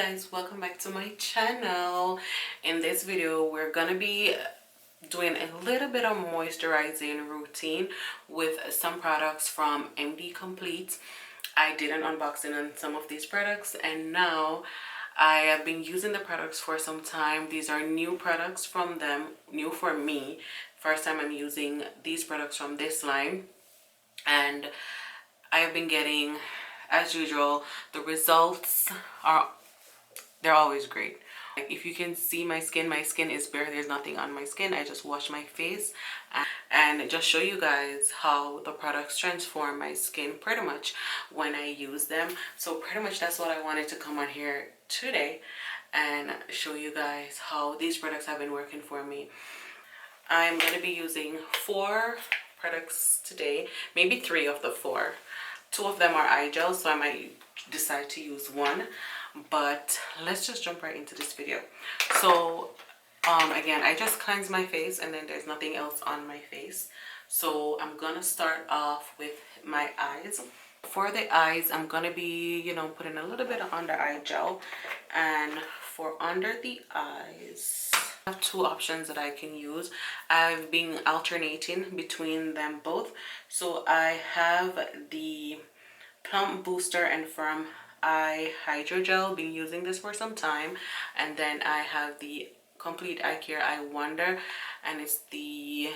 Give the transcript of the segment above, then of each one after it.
guys, welcome back to my channel. In this video we're gonna be doing a little bit of moisturizing routine with some products from MD Complete. I did an unboxing on some of these products and now I have been using the products for some time. These are new products from them, new for me. First time I'm using these products from this line, and I have been getting, as usual, the results they're always great. Like, if you can see my skin is bare. There's nothing on my skin. I just wash my face and just show you guys how the products transform my skin pretty much when I use them. So pretty much that's what I wanted to come on here today and show you guys how these products have been working for me. I'm going to be using 4 products today, maybe 3 of the 4. 2 of them are eye gels, so I might decide to use 1, but let's just jump right into this video. So again, I just cleanse my face and then there's nothing else on my face. So I'm gonna start off with my eyes. For the eyes, I'm gonna be, putting a little bit of under eye gel, and for under the eyes I have 2 options that I can use. I've been alternating between them both. So I have the Plump Booster and Firm Eye Hydro Gel, been using this for some time, and then I have the Complete Eye Care Eye Wonder, and it's the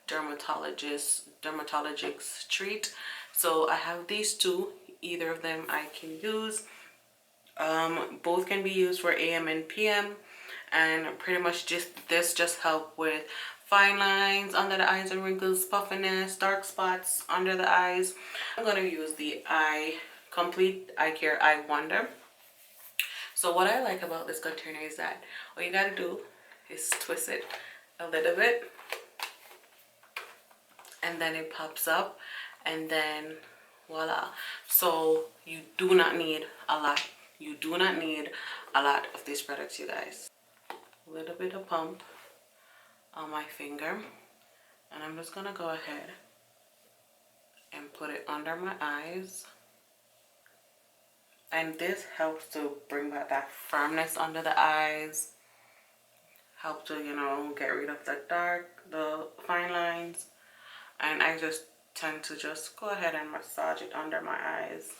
Dermatologics treat. So I have these 2. Either of them I can use. Both can be used for AM and PM, and pretty much this just help with fine lines under the eyes and wrinkles, puffiness, dark spots under the eyes. I'm going to use the Complete Eye Care Eye Wonder. So what I like about this container is that all you got to do is twist it a little bit and then it pops up, and then voila. So you do not need a lot. You do not need a lot of these products, you guys. A little bit of pump on my finger, and I'm just gonna go ahead and put it under my eyes, and this helps to bring back that firmness under the eyes, help to get rid of the fine lines. And I just tend to just go ahead and massage it under my eyes.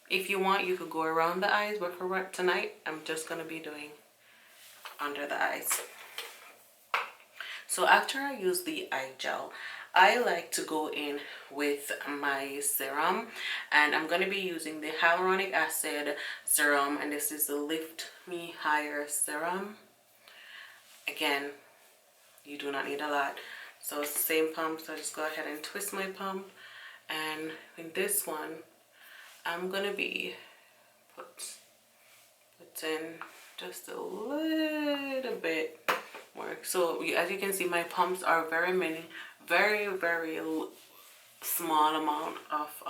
If you want, you could go around the eyes, but for tonight I'm just gonna be doing under the eyes. So after I use the eye gel, I like to go in with my serum, and I'm going to be using the hyaluronic acid serum, and this is the Lift Me Higher serum. Again, you do not need a lot. So it's the same pump, so I just go ahead and twist my pump, and in this one I'm going to be putting just a little bit more. So as you can see, my pumps are very small amount of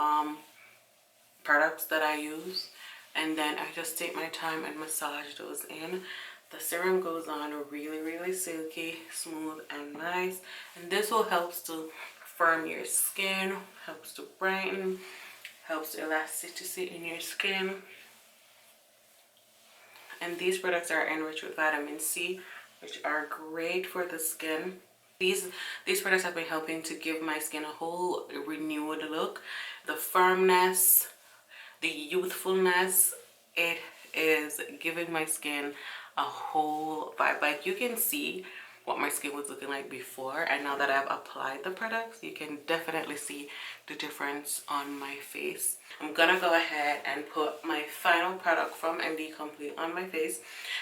products that I use, and then I just take my time and massage those in. The serum goes on really silky, smooth and nice, and this will help to firm your skin, helps to brighten, helps elasticity in your skin. And these products are enriched with vitamin C, which are great for the skin. These products have been helping to give my skin a whole renewed look. The firmness, the youthfulness, it is giving my skin a whole vibe. Like, you can see what my skin was looking like before, and now that I've applied the products, you can definitely see the difference on my face. I'm gonna go ahead and put my final product from MD Complete on my face,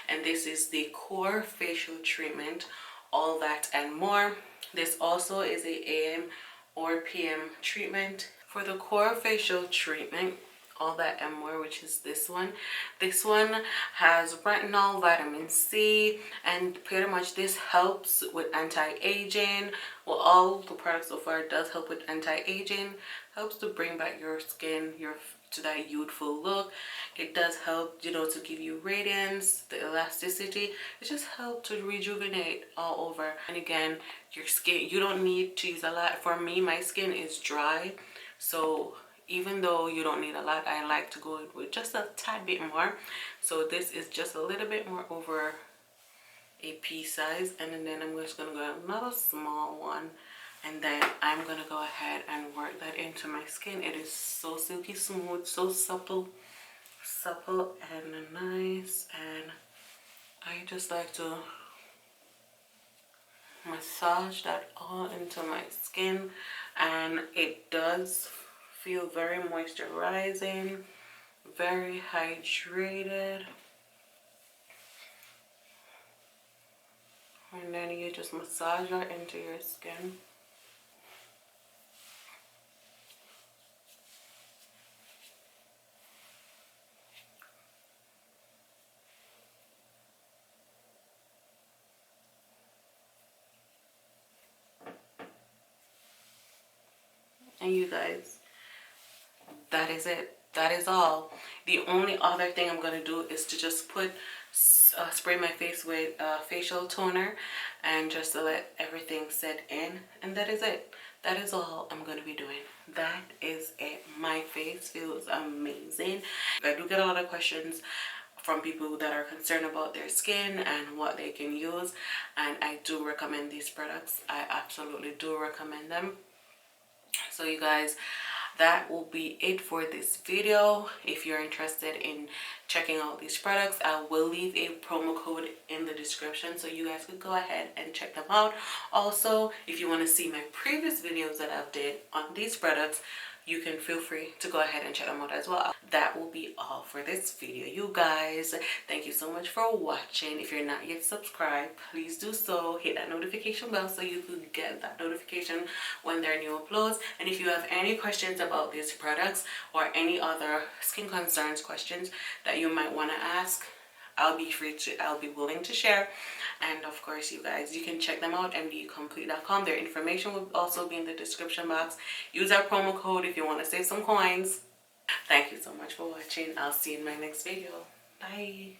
and this is the Core Facial Treatment, All That and More. This also is a AM or PM treatment. For the Core Facial Treatment, All That and More, which is this one has retinol, vitamin C, and pretty much this helps with anti-aging. Well, all the products so far does help with anti-aging, helps to bring back your skin to that youthful look. It does help, to give you radiance, the elasticity. It just helps to rejuvenate all over. And again, your skin, you don't need to use a lot. For me, my skin is dry, so even though you don't need a lot, I like to go with just a tad bit more. So this is just a little bit more over a pea size, and then I'm just gonna go another small one, and then I'm gonna go ahead and work that into my skin. It is so silky smooth, so supple and nice, and I just like to massage that all into my skin, and it does feel very moisturizing, very hydrated. And then you just massage that into your skin. And you guys, that is it. That is all. The only other thing I'm going to do is to just spray my face with facial toner, and just to let everything set in, and that is it. That is all I'm going to be doing. That is it. My face feels amazing. I do get a lot of questions from people that are concerned about their skin and what they can use, and I do recommend these products. I absolutely do recommend them. So you guys, that will be it for this video. If you're interested in checking out these products, I will leave a promo code in the description so you guys could go ahead and check them out. Also, if you want to see my previous videos that I've did on these products, you can feel free to go ahead and check them out as well. That will be all for this video, you guys. Thank you so much for watching. If you're not yet subscribed, please do so. Hit that notification bell so you can get that notification when there are new uploads. And if you have any questions about these products or any other skin concerns questions that you might want to ask, I'll be willing to share. And of course, you guys, you can check them out, mdcomplete.com. Their information will also be in the description box. Use our promo code if you want to save some coins. Thank you so much for watching. I'll see you in my next video. Bye.